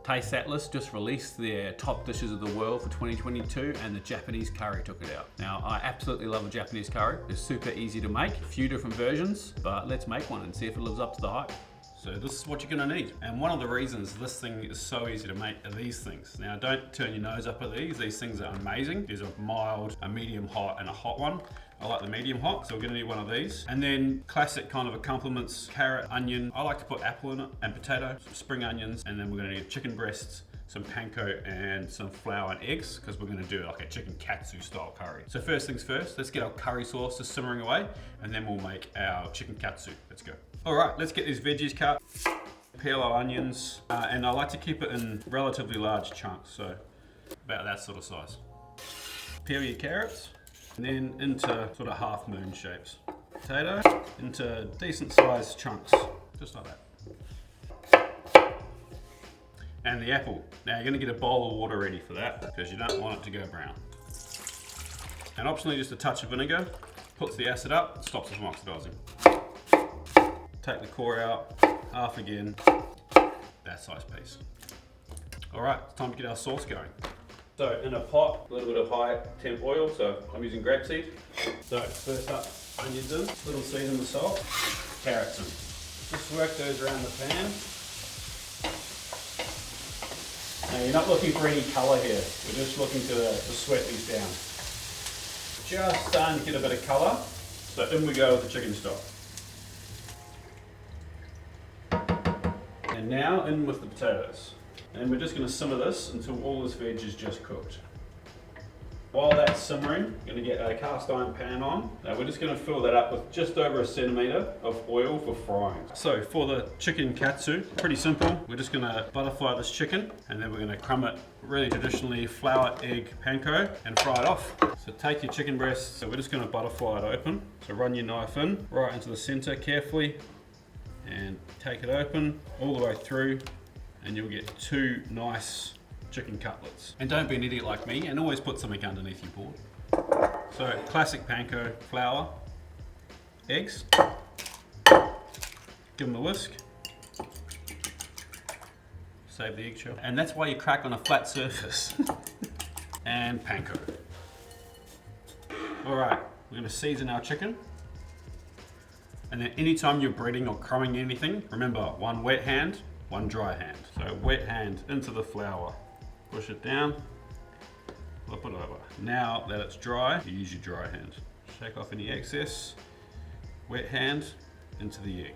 TasteAtlas just released their top dishes of the world for 2022 and the Japanese curry took it out. Now, I absolutely love a Japanese curry. It's super easy to make, a few different versions, but let's make one and see if it lives up to the hype. So this is what you're gonna need. And one of the reasons this thing is so easy to make are these things. Now don't turn your nose up at these. These things are amazing. There's a mild, a medium hot, and a hot one. I like the medium hot, so we're gonna need one of these. And then classic kind of accompaniments, carrot, onion. I like to put apple in it, and potato, some spring onions, and then we're gonna need chicken breasts, some panko, and some flour and eggs, because we're gonna do like a chicken katsu style curry. So first things first, let's get our curry sauce just simmering away, and then we'll make our chicken katsu. Let's go. All right, let's get these veggies cut. Peel our onions, and I like to keep it in relatively large chunks, so about that sort of size. Peel your carrots, and then into sort of half moon shapes. Potato into decent sized chunks, just like that. And the apple. Now you're gonna get a bowl of water ready for that because you don't want it to go brown. And optionally just a touch of vinegar, puts the acid up, stops it from oxidizing. Take the core out, half again, that size piece. All right, it's time to get our sauce going. So in a pot, a little bit of high temp oil, so I'm using grapeseed. So first up, onions in, little season with salt, carrots in. Just work those around the pan. Now you're not looking for any color here, we're just looking to sweat these down. Just starting to get a bit of color, so in we go with the chicken stock. And now in with the potatoes. And we're just going to simmer this until all this veg is just cooked. While that's simmering, we're going to get a cast iron pan on. Now we're just going to fill that up with just over 1 centimetre of oil for frying. So for the chicken katsu, pretty simple. We're just going to butterfly this chicken and then we're going to crumb it really traditionally flour, egg, panko and fry it off. So take your chicken breast, so we're just going to butterfly it open. So run your knife in right into the centre carefully and take it open all the way through and you'll get 2 nice chicken cutlets. And don't be an idiot like me and always put something underneath your board. So classic panko, flour, eggs, give them a whisk, save the eggshell. And that's why you crack on a flat surface. And panko. All right, we're gonna season our chicken. And then anytime you're breading or crumbing anything, remember 1 wet hand, 1 dry hand. So wet hand into the flour, push it down, flip it over. Now that it's dry, you use your dry hand. Shake off any excess, wet hand into the egg.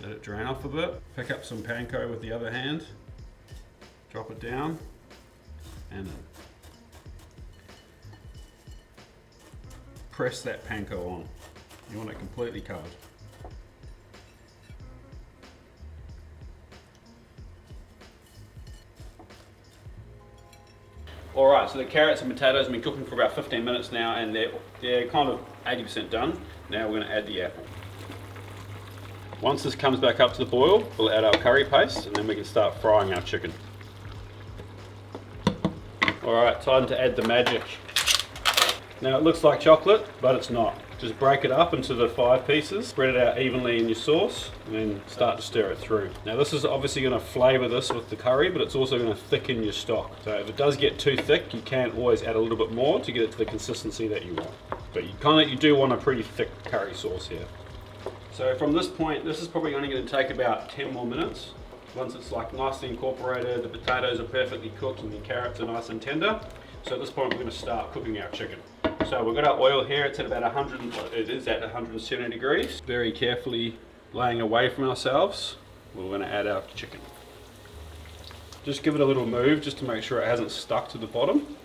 Let it drain off a bit, pick up some panko with the other hand, drop it down, and in. Press that panko on. You want it completely covered. All right, so the carrots and potatoes have been cooking for about 15 minutes now and they're kind of 80% done. Now we're gonna add the apple. Once this comes back up to the boil, we'll add our curry paste and then we can start frying our chicken. All right, time to add the magic. Now it looks like chocolate, but it's not. Just break it up into the 5 pieces, spread it out evenly in your sauce, and then start to stir it through. Now this is obviously going to flavour this with the curry, but it's also going to thicken your stock. So if it does get too thick, you can always add a little bit more to get it to the consistency that you want. But you do want a pretty thick curry sauce here. So from this point, this is probably only going to take about 10 more minutes. Once it's like nicely incorporated, the potatoes are perfectly cooked and the carrots are nice and tender. So at this point we're going to start cooking our chicken. So we've got our oil here, it's at about 170 degrees. Very carefully laying away from ourselves, we're going to add our chicken. Just give it a little move just to make sure it hasn't stuck to the bottom.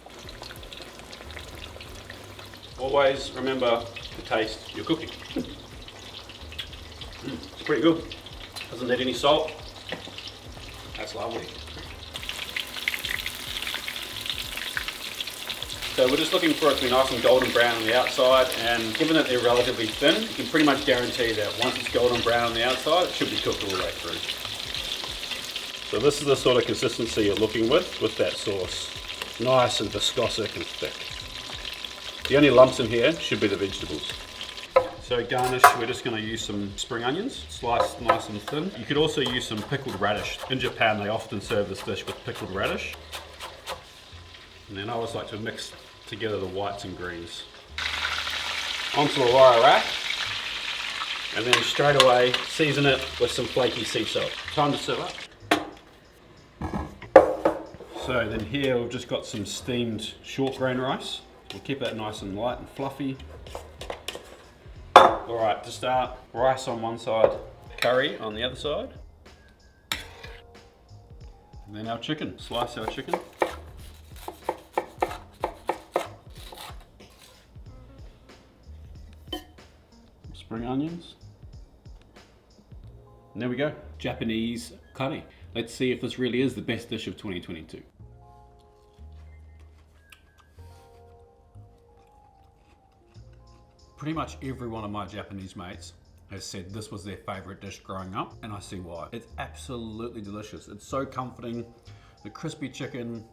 Always remember to taste your cooking. It's pretty good. Doesn't need any salt. That's lovely. So we're just looking for it to be nice and golden brown on the outside, and given that they're relatively thin, you can pretty much guarantee that once it's golden brown on the outside, it should be cooked all the way through. So this is the sort of consistency you're looking with that sauce. Nice and viscosic and thick. The only lumps in here should be the vegetables. So So garnish, we're just going to use some spring onions, sliced nice and thin. You could also use some pickled radish. In Japan, they often serve this dish with pickled radish. And then I always like to mix together the whites and greens. Onto a wire rack. And then straight away, season it with some flaky sea salt. Time to serve up. So then here we've just got some steamed short grain rice. We'll keep that nice and light and fluffy. All right, to start, rice on one side, curry on the other side. And then our chicken, slice our chicken. Spring onions. And there we go, Japanese karē. Let's see if this really is the best dish of 2022. Pretty much every one of my Japanese mates has said this was their favorite dish growing up, and I see why. It's absolutely delicious. It's so comforting. The crispy chicken,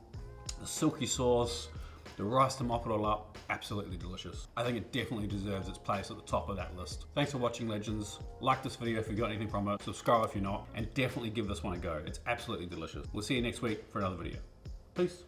the silky sauce, the rice to mop it all up, absolutely delicious. I think it definitely deserves its place at the top of that list. Thanks for watching, legends. Like this video if you got anything from it, subscribe if you're not, and definitely give this one a go. It's absolutely delicious. We'll see you next week for another video. Peace.